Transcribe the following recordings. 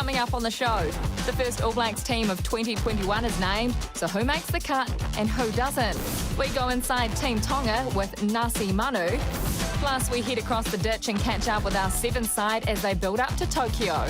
coming up on the show. The first All Blacks team of 2021 is named, so who makes the cut and who doesn't? We go inside Team Tonga with Nasi Manu. Plus, we head across the ditch and catch up with our Sevens side as they build up to Tokyo.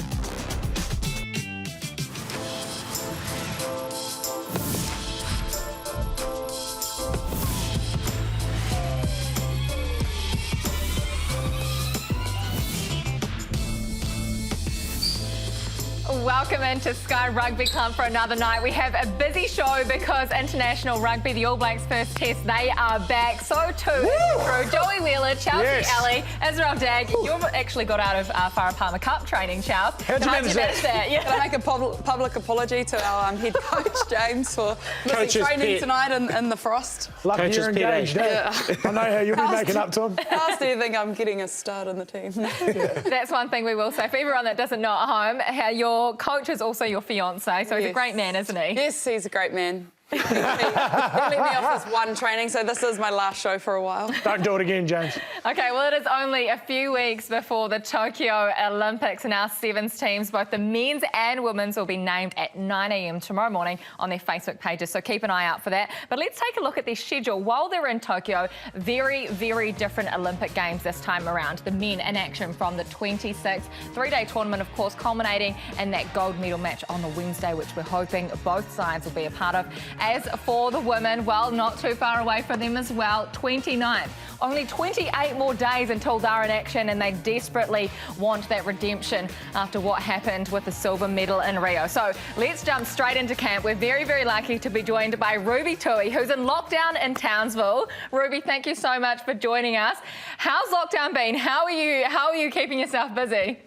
Welcome into Sky Rugby Club for another night. We have a busy show because international rugby, the All Blacks first test, they are back. So too through Joey Wheeler, Chelsea Alley, Israel Dag. You've actually got out of Farah Palmer Cup training, Charles. How'd you manage that? Yeah. Can I make a public apology to our head coach, James, for missing training tonight in the frost? Lucky you're engaged, eh? I know how you'll be making up to him. How else do you think I'm getting a start in the team? That's one thing we will say. For everyone that doesn't know at home, how your coach is also your fiancé, so he's a great man, isn't he? Yes, he's a great man. He let me off this one training, so this is my last show for a while. Don't do it again, James. Okay, well, it is only a few weeks before the Tokyo Olympics, and our Sevens teams, both the men's and women's, will be named at 9 a.m. tomorrow morning on their Facebook pages, so keep an eye out for that. But let's take a look at their schedule. While they're in Tokyo, very, very different Olympic games this time around. The men in action from the 26th, three-day tournament, of course, culminating in that gold medal match on the Wednesday, which we're hoping both sides will be a part of. As for the women, well, not too far away from them as well, 29th. Only 28 more days until they're in action, and they desperately want that redemption after what happened with the silver medal in Rio. So let's jump straight into camp. We're very, very lucky to be joined by Ruby Tui, who's in lockdown in Townsville. Ruby, thank you so much for joining us. How's lockdown been? How are you keeping yourself busy?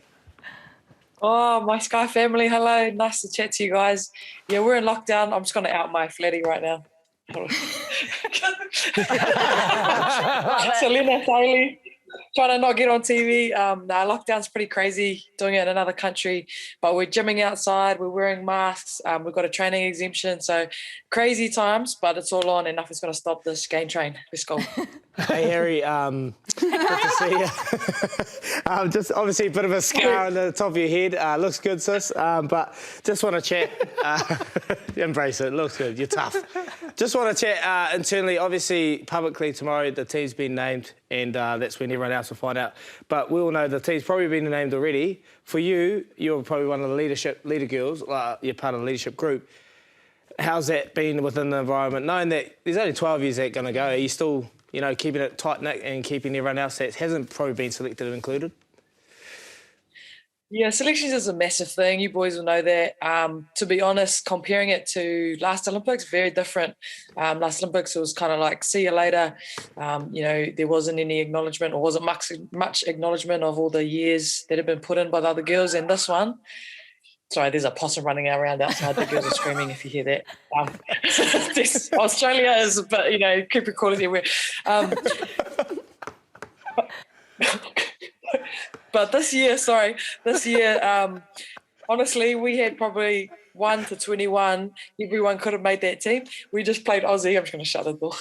Oh, my Sky family, hello. Nice to chat to you guys. Yeah, we're in lockdown. I'm just going to out my flatty right now. Selena Daly, trying to not get on TV. Lockdown's pretty crazy, doing it in another country, but we're gymming outside, we're wearing masks, we've got a training exemption, so crazy times, but it's all on and nothing's going to stop this game train. Let's go. Hey, Harry, good to see you. Just obviously a bit of a scar on the top of your head. Looks good, sis, but just want to chat. Embrace it, looks good, you're tough. Just want to chat internally. Obviously, publicly tomorrow, the team's been named, and that's when everyone else will find out. But we all know the team's probably been named already. For you, you're probably one of the leader girls, you're part of the leadership group. How's that been within the environment, knowing that there's only 12 years that going to go? Are you still, keeping it tight-knit and keeping everyone else that hasn't probably been selected included? Yeah, selections is a massive thing. You boys will know that. To be honest, comparing it to last Olympics, very different. Last Olympics, it was kind of like, see you later. There wasn't any acknowledgement, or wasn't much acknowledgement of all the years that have been put in by the other girls. And this one, sorry, there's a possum running around outside. The girls are screaming if you hear that. Australia is, but, keep your cool everywhere. But this year, honestly, we had probably 1 to 21. Everyone could have made that team. We just played Aussie. I'm just going to shut the door.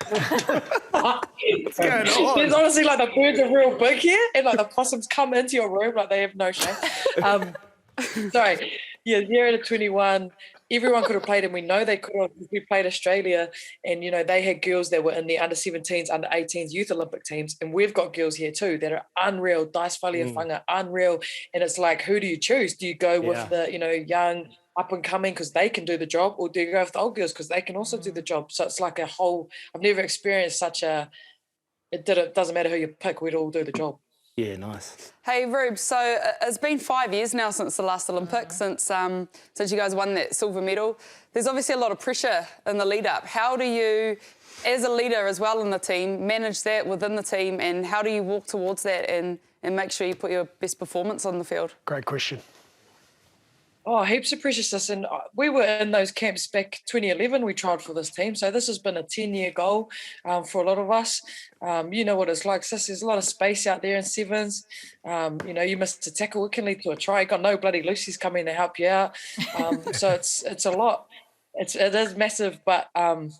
What's going on? There's honestly, like, the birds are real big here, and like the possums come into your room like they have no shame. Sorry. Yeah, 0 to 21. Everyone could have played, and we know they could have. We played Australia, and, they had girls that were in the under-17s, under-18s youth Olympic teams, and we've got girls here too that are unreal. Dice Faliafanga, unreal. And it's like, who do you choose? Do you go with the, young, up-and-coming because they can do the job, or do you go with the old girls because they can also do the job? So it's like a whole, I've never experienced such a, it doesn't matter who you pick, we'd all do the job. Yeah, nice. Hey, Rube, so it's been 5 years now since the last Olympics, since you guys won that silver medal. There's obviously a lot of pressure in the lead-up. How do you, as a leader as well in the team, manage that within the team, and how do you walk towards that and make sure you put your best performance on the field? Great question. Oh, heaps of pressure, sis. And we were in those camps back 2011. We tried for this team. So this has been a 10-year goal for a lot of us. You know what it's like, sis. There's a lot of space out there in sevens. You missed a tackle, it can lead to a try. You got no bloody Lucy's coming to help you out. So it's a lot. it is massive, but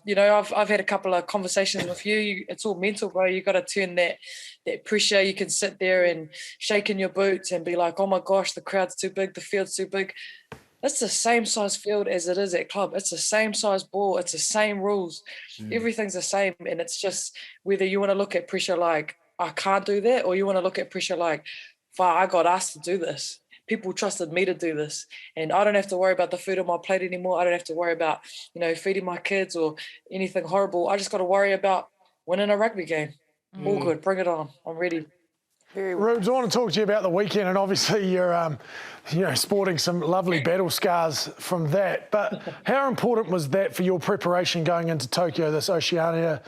you know, I've had a couple of conversations with you. It's all mental, bro. You got to turn that pressure. You can sit there and shake in your boots and be like, oh my gosh, the crowd's too big, the field's too big. It's the same size field as it is at club. It's the same size ball. It's the same rules. Everything's the same, and it's just whether you want to look at pressure like I can't do that, or you want to look at pressure like, fuck, I got asked to do this. People trusted me to do this, and I don't have to worry about the food on my plate anymore. I don't have to worry about, you know, feeding my kids or anything horrible. I just got to worry about winning a rugby game. All good, bring it on. I'm ready. Rubes, I want to talk to you about the weekend, and obviously you're, you know, sporting some lovely battle scars from that. But how important was that for your preparation going into Tokyo, this Oceania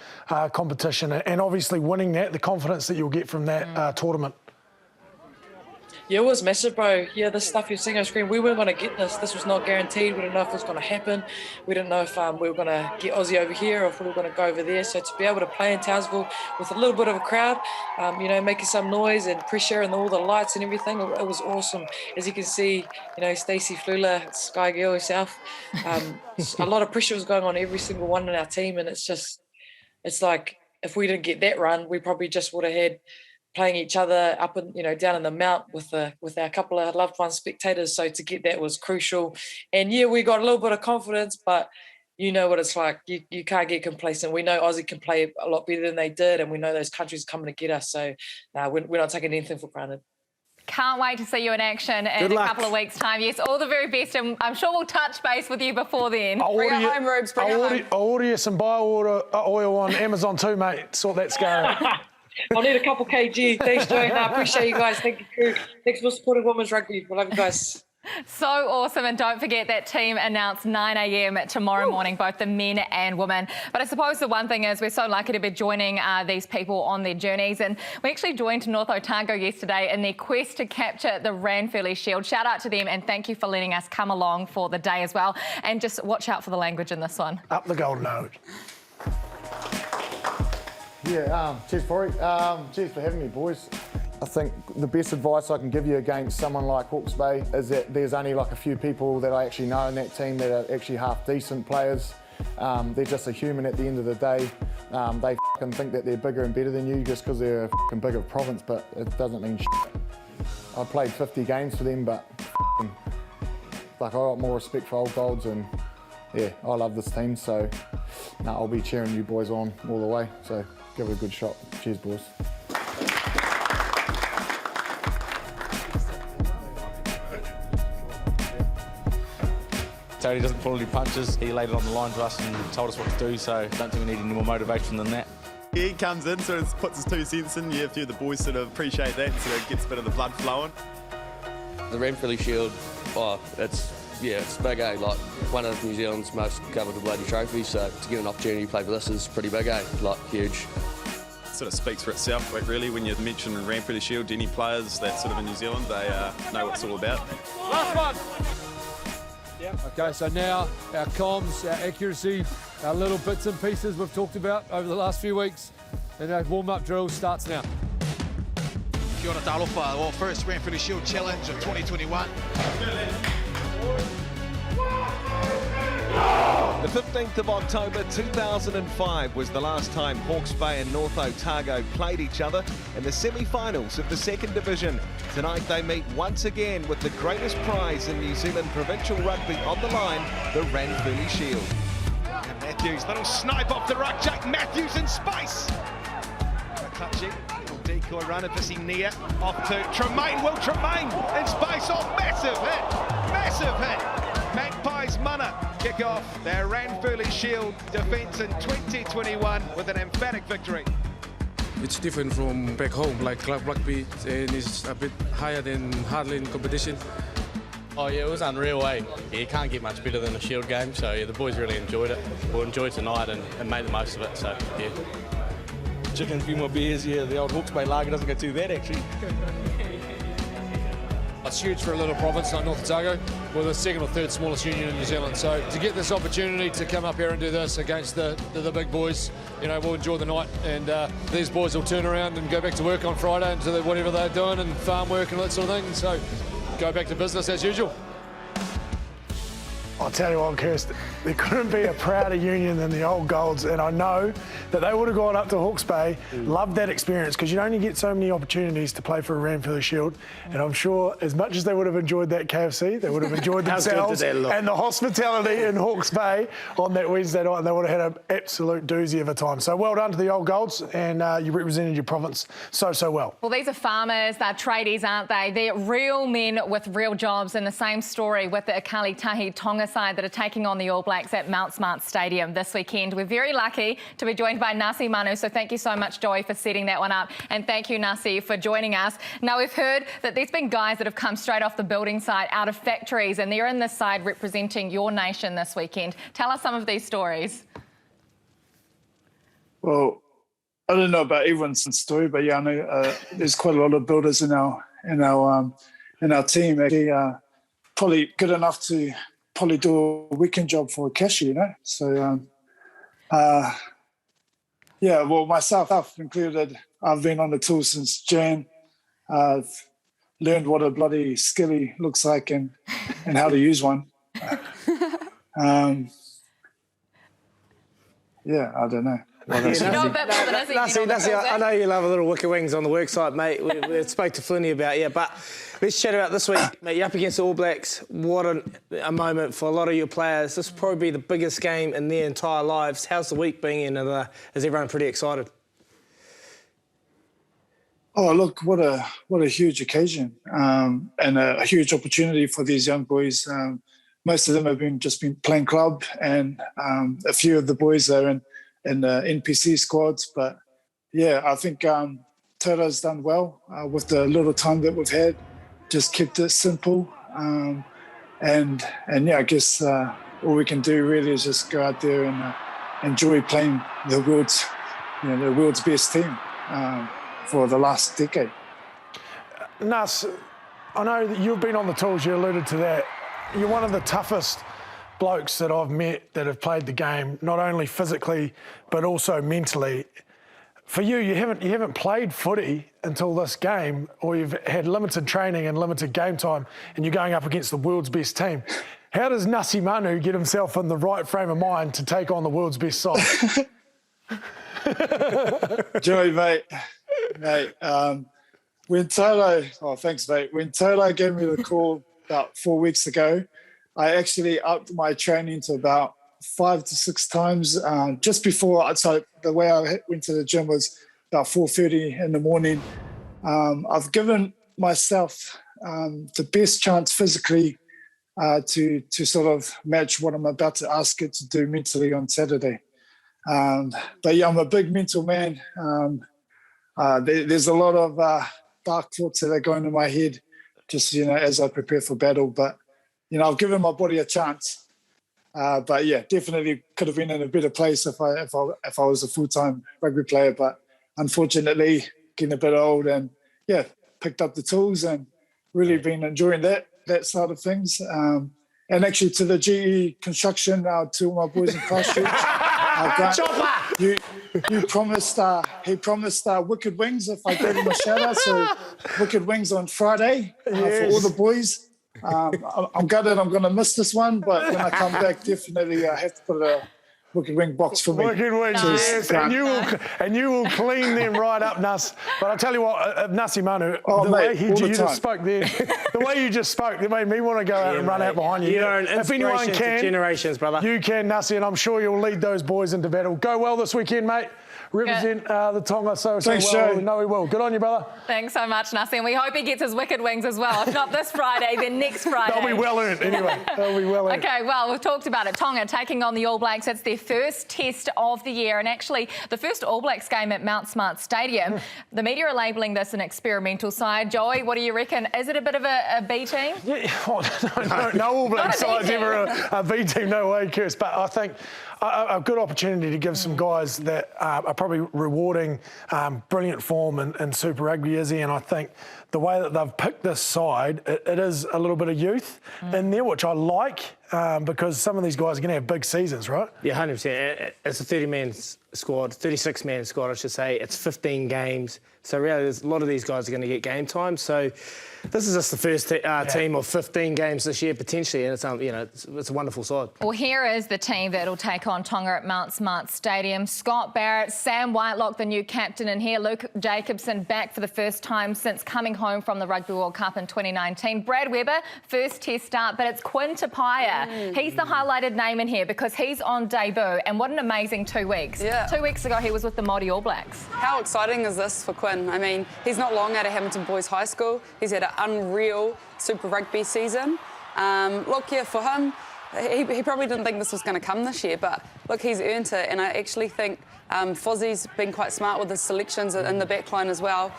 competition, and obviously winning that, the confidence that you'll get from that tournament? Yeah, it was massive, bro. Yeah, the stuff you're seeing on screen, we weren't going to get this. This was not guaranteed. We didn't know if it was going to happen. We didn't know if we were going to get Aussie over here or if we were going to go over there. So to be able to play in Townsville with a little bit of a crowd, you know, making some noise and pressure and all the lights and everything, it was awesome. As you can see, you know, Stacey Flula, Sky Girl herself, a lot of pressure was going on every single one in our team. And it's like, if we didn't get that run, we probably just would have had playing each other up and, you know, down in the mount with our couple of loved ones spectators. So to get that was crucial. And yeah, we got a little bit of confidence, but you know what it's like. You can't get complacent. We know Aussie can play a lot better than they did, and we know those countries coming to get us. So we're not taking anything for granted. Can't wait to see you in action in a couple of weeks' time. Yes, all the very best, and I'm sure we'll touch base with you before then. Bring it home, Rubes. I'll order you some oil on Amazon too, mate. Sort that scar out. I'll need a couple kg. Thanks, Joe. I appreciate you guys. Thank you, crew. Thanks for supporting women's rugby. I love you guys. So awesome. And don't forget that team announced 9 a.m. tomorrow morning, both the men and women. But I suppose the one thing is we're so lucky to be joining these people on their journeys. And we actually joined North Otago yesterday in their quest to capture the Ranfurly Shield. Shout out to them and thank you for letting us come along for the day as well. And just watch out for the language in this one. Up the golden nose. Yeah, cheers, Forey. Cheers for having me, boys. I think the best advice I can give you against someone like Hawke's Bay is that there's only like a few people that I actually know in that team that are actually half decent players. They're just a human at the end of the day. They f***ing think that they're bigger and better than you just because they're a f***ing bigger province, but it doesn't mean shit. I played 50 games for them, but like I got more respect for old golds, and yeah, I love this team, so I'll be cheering you boys on all the way. So give it a good shot. Cheers, boys. Tony doesn't pull any punches. He laid it on the line to us and told us what to do, so I don't think we need any more motivation than that. He comes in, sort of puts his 2 cents in. Yeah, a few of the boys sort of appreciate that, sort of gets a bit of the blood flowing. The Ranfurly Shield, it's big, eh? Like one of New Zealand's most coveted bloody trophies, so to get an opportunity to play for this is pretty big, eh? Like huge. Sort of speaks for itself, like, really, when you mention Ranfurly Shield, any players that sort of in New Zealand, they know what it's all about. Last one! Okay, so now our comms, our accuracy, our little bits and pieces we've talked about over the last few weeks, and our warm-up drill starts now. Kia ora talofa, our first Ranfurly Shield Challenge of 2021. The 15th of October 2005 was the last time Hawke's Bay and North Otago played each other in the semi-finals of the second division. Tonight they meet once again with the greatest prize in New Zealand provincial rugby on the line, the Ranfurly Shield. And Matthews, little snipe off the ruck, Jack Matthews in space. Touching, little decoy run at Nia, off to Tremaine, Will Tremaine in space, massive hit. Magpies Mana kick off their Ranfurly Shield defence in 2021 with an emphatic victory. It's different from back home, like club rugby, and it's a bit higher than hardline competition. Oh yeah, it was unreal, eh? Yeah, you can't get much better than a Shield game, so yeah, the boys really enjoyed it. We'll enjoy tonight and made the most of it, so yeah. Chicken, a few more beers, yeah, the old Hawke's Bay lager doesn't go too bad actually. It's huge for a little province like North Otago. We're the second or third smallest union in New Zealand, so to get this opportunity to come up here and do this against the big boys, you know, we'll enjoy the night, and these boys will turn around and go back to work on Friday and to whatever they're doing and farm work and that sort of thing, so go back to business as usual. I'll tell you what, Kirst, there couldn't be a prouder union than the Old Golds, and I know that they would have gone up to Hawke's Bay, loved that experience, because you only get so many opportunities to play for a Ranfurly Shield, and I'm sure as much as they would have enjoyed that KFC, they would have enjoyed themselves and the hospitality in Hawke's Bay on that Wednesday night, and they would have had an absolute doozy of a time. So well done to the Old Golds, and you represented your province so well. Well, these are farmers, they're tradies, aren't they? They're real men with real jobs, and the same story with the Akali Tahi Tonga side that are taking on the All Blacks at Mount Smart Stadium this weekend. We're very lucky to be joined by Nasi Manu, so thank you so much, Joey, for setting that one up, and thank you, Nasi, for joining us. Now, we've heard that there's been guys that have come straight off the building site out of factories, and they're in this side representing your nation this weekend. Tell us some of these stories. Well, I don't know about everyone's story, but yeah, I know there's quite a lot of builders in our team. Actually, probably good enough to probably do a weekend job for a cashier, you know. So, yeah, well, myself included, I've been on the tools since Jan. I've learned what a bloody skilly looks like and how to use one. Yeah, I don't know. Nasi, I know you love a little wicker wings on the work site, mate. We spoke to Flinny about you, but let's chat about this week, mate. You're up against the All Blacks. What a moment for a lot of your players. This will probably be the biggest game in their entire lives. How's the week been, and is everyone pretty excited? Oh, look, what a huge occasion and a huge opportunity for these young boys. Most of them have just been playing club, and a few of the boys are in the NPC squads. But yeah, I think Toto's done well with the little time that we've had. Just kept it simple, and yeah, I guess all we can do really is just go out there and enjoy playing the world's best team for the last decade. Nas, I know that you've been on the tools. You alluded to that. You're one of the toughest blokes that I've met that have played the game, not only physically but also mentally. For you, you haven't played footy until this game, or you've had limited training and limited game time, and you're going up against the world's best team. How does Nasi Manu get himself in the right frame of mind to take on the world's best side? Joey, mate, when Toto, thanks, mate. When Toto gave me the call about 4 weeks ago, I actually upped my training to about 5 to 6 times just before. So the way I went to the gym was about 4:30 in the morning. I've given myself the best chance physically to sort of match what I'm about to ask it to do mentally on Saturday. But yeah, I'm a big mental man. There's a lot of dark thoughts that are going in my head just, as I prepare for battle. But, I've given my body a chance. But yeah, definitely could have been in a better place if I was a full-time rugby player. But unfortunately, getting a bit old, and yeah, picked up the tools and really been enjoying that side of things. And actually, to the GE construction, to my boys in Christchurch, he promised Wicked Wings if I gave him a shout out. So Wicked Wings on Friday for all the boys. I'm gutted I'm going to miss this one, but when I come back, definitely I have to put a Wicked Wing box for me. Wicked Wings, yes, and you will clean them right up, Nas. But I'll tell you what, Nasi Manu, the way you just spoke there, they made me want to go out and run out behind you. You're an inspiration to generations, brother. You can, Nasi, and I'm sure you'll lead those boys into battle. Go well this weekend, mate. Represent the Tonga so Thanks, well. Joe. No, he will. Good on you, brother. Thanks so much, Nasi, and we hope he gets his Wicked Wings as well. If not this Friday, then next Friday. They'll be well earned anyway. They'll be well earned. Okay, well, we've talked about it. Tonga taking on the All Blacks. It's their first test of the year, and actually the first All Blacks game at Mount Smart Stadium. The media are labelling this an experimental side. Joey, what do you reckon? Is it a bit of a B team? Yeah, no All Blacks side's ever a B team, no way, Kirst. But I think a good opportunity to give some guys that are probably rewarding brilliant form in Super Rugby, Izzy, and I think the way that they've picked this side, it is a little bit of youth in there, which I like, because some of these guys are going to have big seasons, right? Yeah, 100%. It's a 30-man squad, 36-man squad, I should say. It's 15 games. So really, a lot of these guys are going to get game time. So this is just the first team of 15 games this year, potentially, and it's a wonderful side. Well, here is the team that'll take on Tonga at Mount Smart Stadium. Scott Barrett, Sam Whitelock, the new captain in here. Luke Jacobson back for the first time since coming home from the Rugby World Cup in 2019. Brad Weber, first test start, but it's Quinn Tupaia. He's the highlighted name in here because he's on debut, and what an amazing 2 weeks. Yeah. 2 weeks ago, he was with the Maori All Blacks. How exciting is this for Quinn? I mean, he's not long out of Hamilton Boys High School. He's had an unreal Super Rugby season. Look, yeah, for him, he probably didn't think this was going to come this year, but look, he's earned it. And I actually think Fozzie's been quite smart with his selections in the backline as well,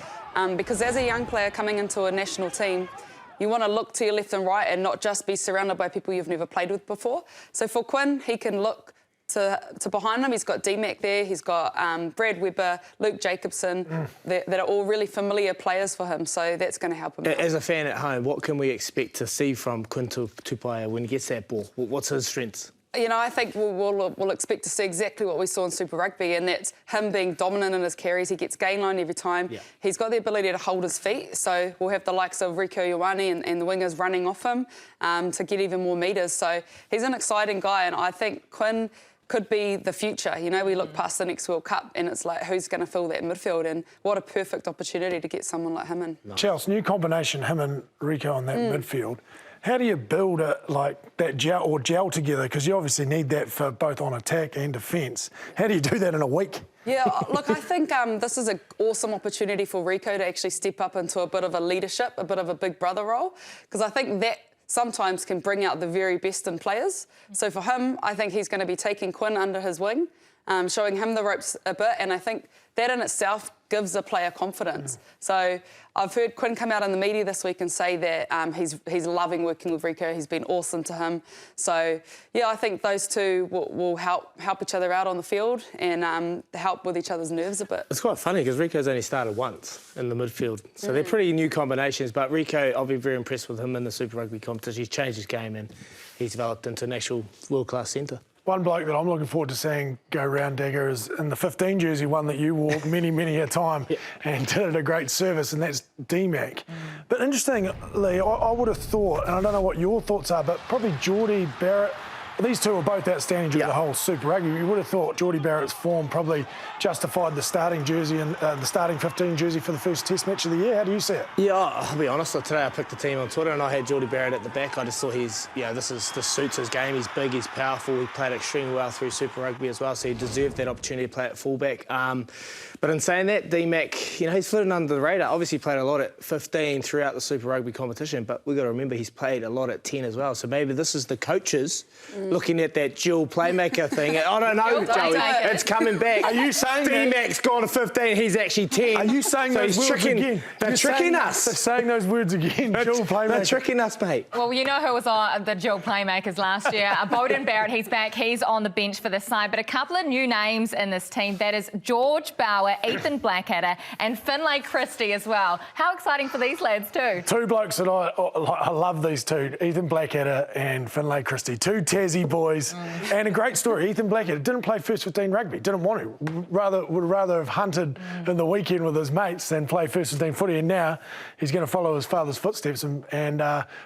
because as a young player coming into a national team, you want to look to your left and right and not just be surrounded by people you've never played with before. So for Quinn, he can look to behind him. He's got D-Mac there, he's got Brad Weber, Luke Jacobson, that are all really familiar players for him, so that's going to help him. As a fan at home, what can we expect to see from Quinn Tupaia when he gets that ball? What's his strengths? You know, I think we'll expect to see exactly what we saw in Super Rugby, and that's him being dominant in his carries. He gets gain line every time. Yeah. He's got the ability to hold his feet, so we'll have the likes of Rieko Ioane and the wingers running off him to get even more metres. So he's an exciting guy, and I think Quinn could be the future. You know, we look past the next World Cup and it's like, who's going to fill that midfield? And what a perfect opportunity to get someone like him in. Nice. Chelsea, new combination, him and Rieko on that midfield. How do you build it like that gel together? Because you obviously need that for both on attack and defence. How do you do that in a week? Yeah, look, I think this is an awesome opportunity for Rieko to actually step up into a bit of a leadership, a bit of a big brother role, because I think that sometimes can bring out the very best in players. So for him, I think he's going to be taking Quinn under his wing, showing him the ropes a bit, and I think that in itself gives a player confidence. So I've heard Quinn come out in the media this week and say that he's loving working with Rieko. He's been awesome to him. So yeah, I think those two will help each other out on the field and help with each other's nerves a bit. It's quite funny because Rico's only started once in the midfield, so they're pretty new combinations. But Rieko, I'll be very impressed with him in the Super Rugby competition. He's changed his game and he's developed into an actual world-class centre. One bloke that I'm looking forward to seeing go round, Dagger, is in the 15 jersey, one that you wore many a time and did it a great service, and that's D-Mac. But interestingly, I would have thought, and I don't know what your thoughts are, but probably Geordie Barrett, these two were both outstanding during the whole Super Rugby. You would have thought Geordie Barrett's form probably justified the starting jersey and the starting 15 jersey for the first Test match of the year. How do you see it? Yeah, I'll be honest. Today I picked the team on Twitter and I had Geordie Barrett at the back. I just thought this suits his game. He's big, he's powerful. He played extremely well through Super Rugby as well, so he deserved that opportunity to play at fullback. But in saying that, D-Mac, he's flitting under the radar. Obviously played a lot at 15 throughout the Super Rugby competition, but we've got to remember he's played a lot at 10 as well. So maybe this is the coaches looking at that dual playmaker thing. I don't know, Joey. It's coming back. Are you saying D-Mac's gone to 15, he's actually 10. Are you saying so those words again? They're tricking us. They're saying those words again, dual playmaker. They're tricking us, mate. Well, you know who was on the dual playmakers last year? Beauden Barrett, he's back. He's on the bench for this side. But a couple of new names in this team. That is George Bower, Ethan Blackadder, and Finlay Christie as well. How exciting for these lads too. Two blokes that I love, these two, Ethan Blackadder and Finlay Christie. Two Tassie boys. And a great story. Ethan Blackadder didn't play first 15 rugby, didn't want to. Would rather have hunted in the weekend with his mates than play first 15 footy. And now he's going to follow his father's footsteps and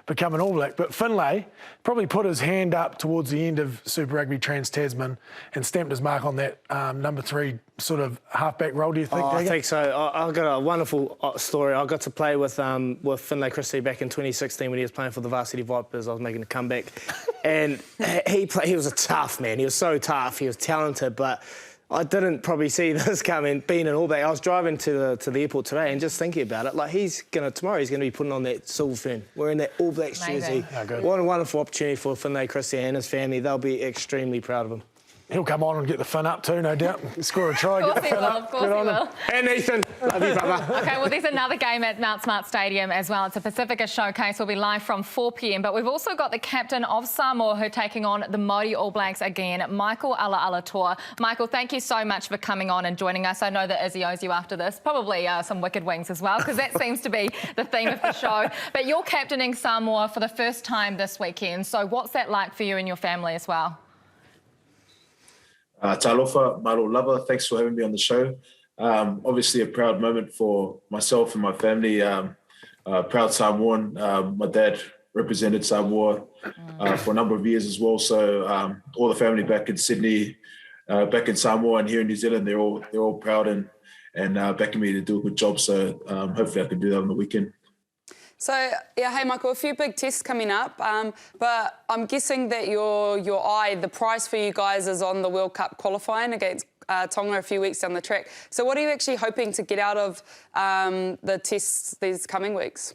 become an All Black. But Finlay probably put his hand up towards the end of Super Rugby Trans-Tasman and stamped his mark on that number 3 sort of halfback role, do you think? I think so. I've got a wonderful story. I got to play with Finlay Christie back in 2016 when he was playing for the Varsity Vipers. I was making a comeback. And he was a tough man. He was so tough. He was talented, but I didn't probably see this coming, being an All Black. I was driving to the airport today and just thinking about it. Like, tomorrow he's going to be putting on that silver fern, wearing that All Blacks jersey. What a wonderful opportunity for Finlay Christie and his family. They'll be extremely proud of him. He'll come on and get the fin up too, no doubt. Score a try, get the fin up. Of course he will. And Ethan, love you, brother. Okay, well, there's another game at Mount Smart Stadium as well. It's a Pacifica showcase. We'll be live from 4 p.m. But we've also got the captain of Samoa who are taking on the Maori All Blacks again, Michael Ala'alatoa. Michael, thank you so much for coming on and joining us. I know that Izzy owes you after this, probably some wicked wings as well, because that seems to be the theme of the show. But you're captaining Samoa for the first time this weekend. So what's that like for you and your family as well? Talofa, Malo Lava, thanks for having me on the show. Obviously a proud moment for myself and my family. Proud Samoan. My dad represented Samoa for a number of years as well. So all the family back in Sydney, back in Samoa and here in New Zealand, they're all proud and backing me to do a good job. So hopefully I can do that on the weekend. So, yeah, hey, Michael, a few big tests coming up, but I'm guessing that the prize for you guys is on the World Cup qualifying against Tonga a few weeks down the track. So what are you actually hoping to get out of the tests these coming weeks?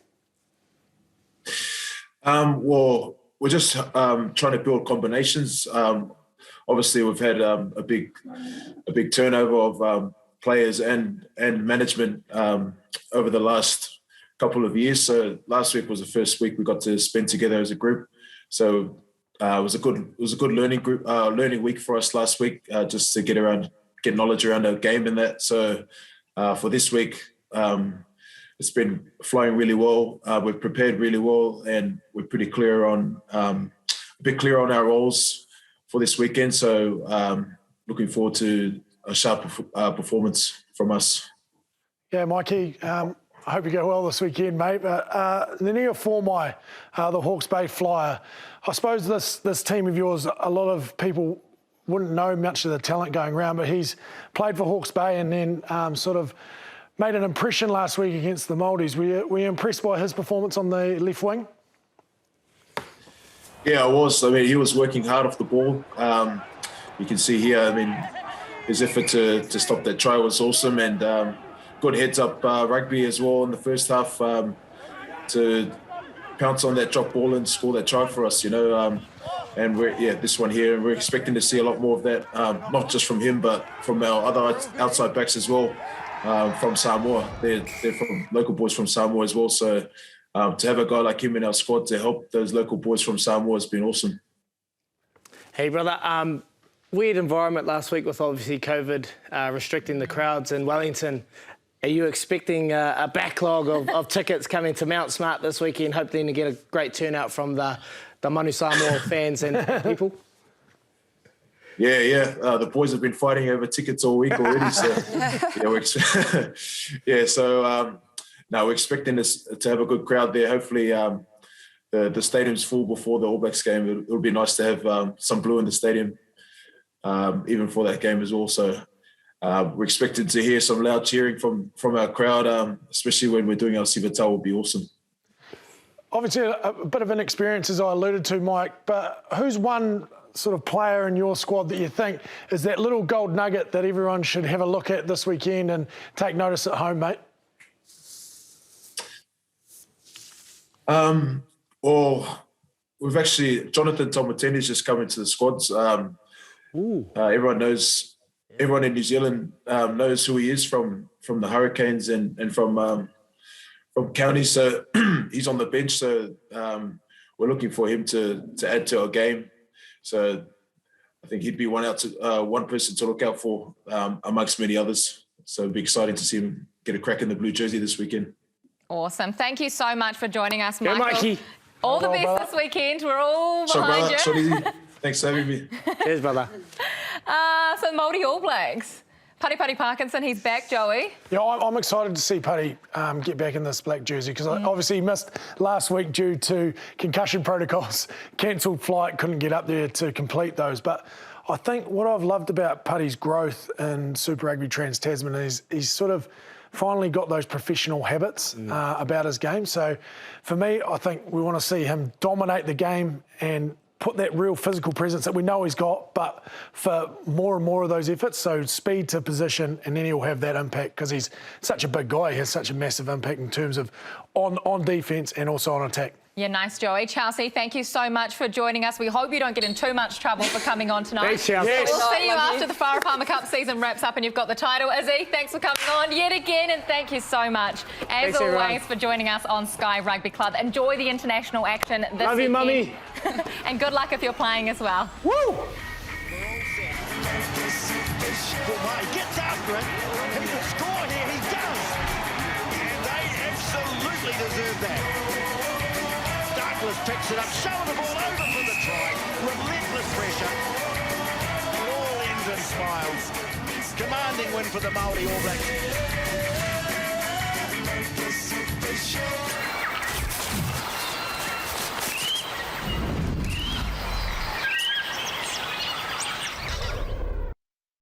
Well, we're just trying to build combinations. Obviously, we've had a big turnover of players and management over the last couple of years. So last week was the first week we got to spend together as a group. So it was a good learning week for us last week, just to get knowledge around our game and that. So for this week, it's been flowing really well. We've prepared really well, and we're pretty clear on our roles for this weekend. So looking forward to a sharp performance from us. Yeah, Mikey. I hope you go well this weekend, mate. But Nenia Formai, the Hawke's Bay Flyer, I suppose this team of yours, a lot of people wouldn't know much of the talent going around, but he's played for Hawke's Bay and then sort of made an impression last week against the Māoris. Were you impressed by his performance on the left wing? Yeah, I was. I mean, he was working hard off the ball. You can see here, I mean, his effort to stop that try was awesome, and good heads-up rugby as well in the first half to pounce on that drop ball and score that try for us, you know. And this one here, we're expecting to see a lot more of that, not just from him, but from our other outside backs as well, from Samoa. They're from local boys from Samoa as well. So to have a guy like him in our squad to help those local boys from Samoa has been awesome. Hey, brother. Weird environment last week with obviously COVID restricting the crowds in Wellington. Are you expecting a backlog of tickets coming to Mount Smart this weekend, hoping to get a great turnout from the Manu Samoa fans and people? Yeah. The boys have been fighting over tickets all week already. So, we're expecting to have a good crowd there. Hopefully, the stadium's full before the All Blacks game. It'll be nice to have some blue in the stadium, even for that game as well. So we're expected to hear some loud cheering from our crowd, especially when we're doing our Sivata will be awesome. Obviously, a bit of an experience, as I alluded to, Mike, but who's one sort of player in your squad that you think is that little gold nugget that everyone should have a look at this weekend and take notice at home, mate? Well, we've actually, Jonathan Tomateni's just come into the squads. Everyone in New Zealand knows who he is from the Hurricanes and from county. So he's on the bench. So we're looking for him to add to our game. So I think he'd be one person to look out for amongst many others. So it'd be exciting to see him get a crack in the blue jersey this weekend. Awesome. Thank you so much for joining us, Michael. Yeah, Mikey. All the best this weekend. We're all behind you. Thanks for having me. Cheers, brother. So Maori All Blacks. Paddy Parkinson, he's back, Joey. Yeah, I'm excited to see Paddy get back in this black jersey because obviously he missed last week due to concussion protocols, cancelled flight, couldn't get up there to complete those. But I think what I've loved about Paddy's growth in Super Rugby Trans-Tasman is he's sort of finally got those professional habits about his game. So for me, I think we want to see him dominate the game and put that real physical presence that we know he's got, but for more and more of those efforts, so speed to position, and then he'll have that impact because he's such a big guy. He has such a massive impact in terms of on defence and also on attack. Yeah, nice, Joey. Chelsea, thank you so much for joining us. We hope you don't get in too much trouble for coming on tonight. Thanks, Chelsea. Yes. We'll see you after the Farah Cup season wraps up and you've got the title. Izzy, thanks for coming on yet again, and thank you so much, as Thanks, always, everyone. for joining us on Sky Rugby Club. Enjoy the international action this Love you, weekend. mummy. And good luck if you're playing as well. Woo! Well, he gets after it. He will score here. He does. And they absolutely deserve that. Douglas picks it up, showing the ball over for the try. Relentless pressure. All ends and smiles. Commanding win for the Maori All Blacks.